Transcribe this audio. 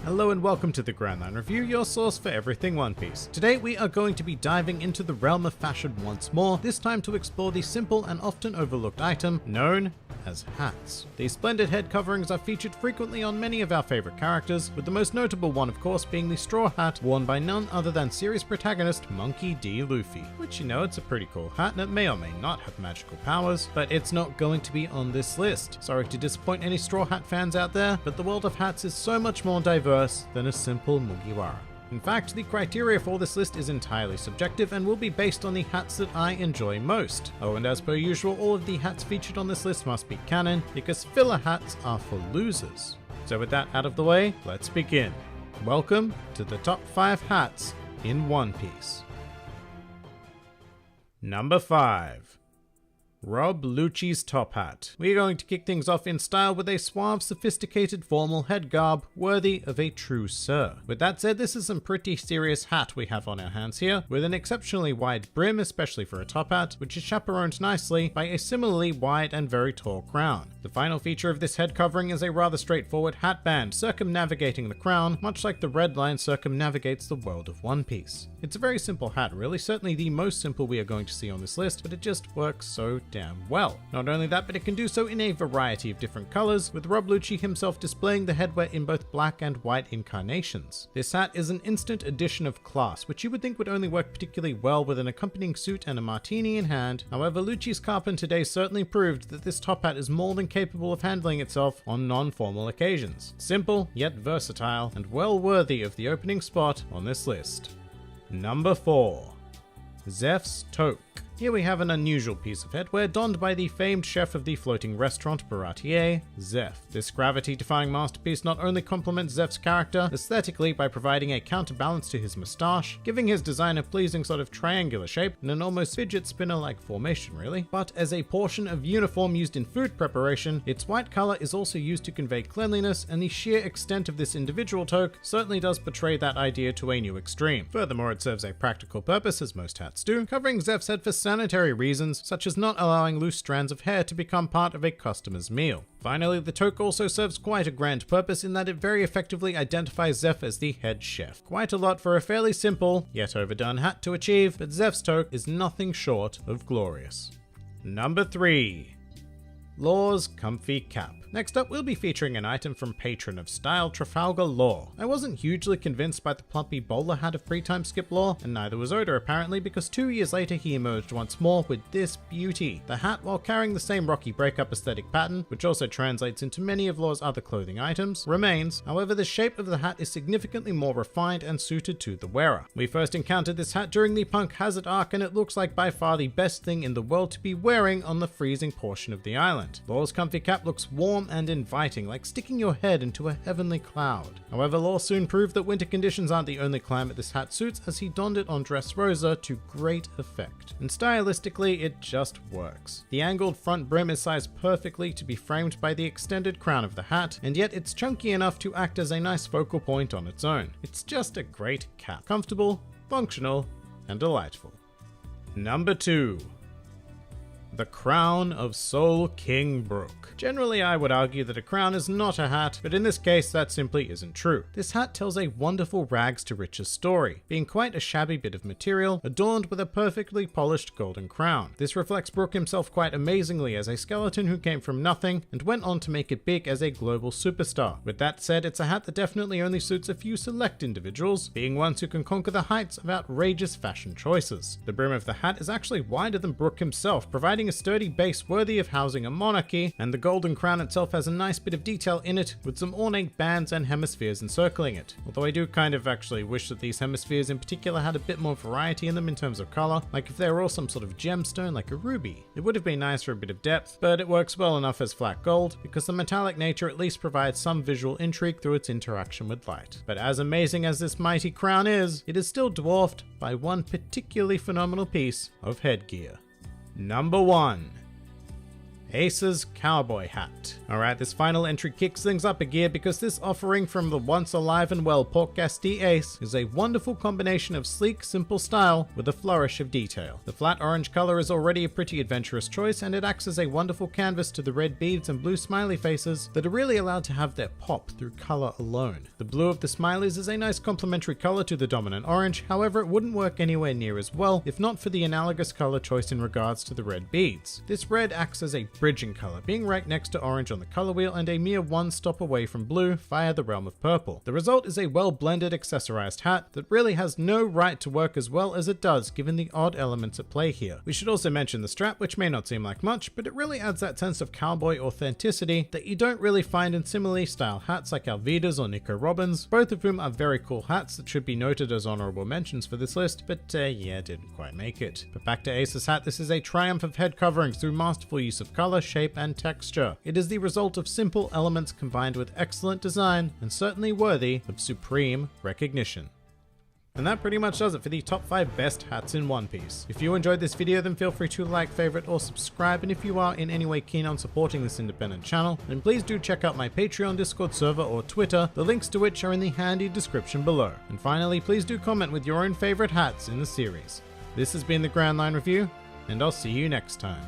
Hello and welcome to the Grand Line Review, your source for everything One Piece. Today we are going to be diving into the realm of fashion once more, this time to explore the simple and often overlooked item known as hats. These splendid head coverings are featured frequently on many of our favorite characters, with the most notable one of course being the straw hat worn by none other than series protagonist Monkey D. Luffy. Which, you know, it's a pretty cool hat and it may or may not have magical powers, but it's not going to be on this list. Sorry to disappoint any straw hat fans out there, but the world of hats is so much more diverse than a simple Mugiwara. In fact, the criteria for this list is entirely subjective and will be based on the hats that I enjoy most. Oh, and as per usual, all of the hats featured on this list must be canon, because filler hats are for losers. So with that out of the way, let's begin. Welcome to the top 5 hats in One Piece. Number 5. Rob Lucci's top hat. We are going to kick things off in style with a suave, sophisticated, formal head garb worthy of a true sir. With that said, this is some pretty serious hat we have on our hands here, with an exceptionally wide brim, especially for a top hat, which is chaperoned nicely by a similarly wide and very tall crown. The final feature of this head covering is a rather straightforward hat band circumnavigating the crown, much like the red line circumnavigates the world of One Piece. It's a very simple hat really, certainly the most simple we are going to see on this list, but it just works so damn well. Not only that, but it can do so in a variety of different colors, with Rob Lucci himself displaying the headwear in both black and white incarnations. This hat is an instant addition of class, which you would think would only work particularly well with an accompanying suit and a martini in hand. However, Lucci's carpent today certainly proved that this top hat is more than capable of handling itself on non-formal occasions. Simple, yet versatile, and well worthy of the opening spot on this list. Number 4. Zeph's Toque. Here we have an unusual piece of headwear donned by the famed chef of the floating restaurant Baratier, Zeph. This gravity-defying masterpiece not only complements Zeph's character aesthetically by providing a counterbalance to his moustache, giving his design a pleasing sort of triangular shape and an almost fidget spinner-like formation really, but as a portion of uniform used in food preparation, its white color is also used to convey cleanliness, and the sheer extent of this individual toque certainly does portray that idea to a new extreme. Furthermore, it serves a practical purpose, as most hats do, covering Zeph's head for sanitary reasons, such as not allowing loose strands of hair to become part of a customer's meal. Finally, the toque also serves quite a grand purpose in that it very effectively identifies Zeph as the head chef. Quite a lot for a fairly simple, yet overdone hat to achieve, but Zeph's toque is nothing short of glorious. Number 3. Law's Comfy Cap. Next up, we'll be featuring an item from patron of style Trafalgar Law. I wasn't hugely convinced by the plumpy bowler hat of pre-time Skip Law, and neither was Oda apparently, because 2 years later he emerged once more with this beauty. The hat, while carrying the same Rocky Breakup aesthetic pattern, which also translates into many of Law's other clothing items, remains. However, the shape of the hat is significantly more refined and suited to the wearer. We first encountered this hat during the Punk Hazard arc, and it looks like by far the best thing in the world to be wearing on the freezing portion of the island. Law's Comfy Cap looks warm and inviting, like sticking your head into a heavenly cloud. However, Law soon proved that winter conditions aren't the only climate this hat suits, as he donned it on Dressrosa to great effect. And stylistically, it just works. The angled front brim is sized perfectly to be framed by the extended crown of the hat, and yet it's chunky enough to act as a nice focal point on its own. It's just a great cap. Comfortable, functional, and delightful. Number 2. The Crown of Soul King Brook. Generally, I would argue that a crown is not a hat, but in this case, that simply isn't true. This hat tells a wonderful rags to riches story, being quite a shabby bit of material, adorned with a perfectly polished golden crown. This reflects Brook himself quite amazingly as a skeleton who came from nothing and went on to make it big as a global superstar. With that said, it's a hat that definitely only suits a few select individuals, being ones who can conquer the heights of outrageous fashion choices. The brim of the hat is actually wider than Brook himself, providing a sturdy base worthy of housing a monarchy, and the golden crown itself has a nice bit of detail in it, with some ornate bands and hemispheres encircling it. Although I do kind of actually wish that these hemispheres in particular had a bit more variety in them in terms of color, like if they were all some sort of gemstone like a ruby. It would have been nice for a bit of depth, but it works well enough as flat gold, because the metallic nature at least provides some visual intrigue through its interaction with light. But as amazing as this mighty crown is, it is still dwarfed by one particularly phenomenal piece of headgear. Number 1. Ace's Cowboy Hat. Alright, this final entry kicks things up a gear because this offering from the once alive and well Port-Gastee Ace is a wonderful combination of sleek, simple style with a flourish of detail. The flat orange color is already a pretty adventurous choice, and it acts as a wonderful canvas to the red beads and blue smiley faces that are really allowed to have their pop through color alone. The blue of the smileys is a nice complementary color to the dominant orange, however it wouldn't work anywhere near as well if not for the analogous color choice in regards to the red beads. This red acts as a bridging color, being right next to orange on the color wheel and a mere one stop away from blue via the realm of purple. The result is a well blended accessorized hat that really has no right to work as well as it does given the odd elements at play here. We should also mention the strap, which may not seem like much, but it really adds that sense of cowboy authenticity that you don't really find in similarly styled hats like Alvida's or Nico Robin's, both of whom are very cool hats that should be noted as honorable mentions for this list, but yeah, didn't quite make it. But back to Ace's hat, this is a triumph of head coverings through masterful use of color, shape, and texture. It is the result of simple elements combined with excellent design, and certainly worthy of supreme recognition. And that pretty much does it for the top 5 best hats in One Piece. If you enjoyed this video, then feel free to like, favorite, or subscribe, and if you are in any way keen on supporting this independent channel, then please do check out my Patreon, Discord server, or Twitter, the links to which are in the handy description below. And finally, please do comment with your own favorite hats in the series. This has been the Grand Line Review, and I'll see you next time.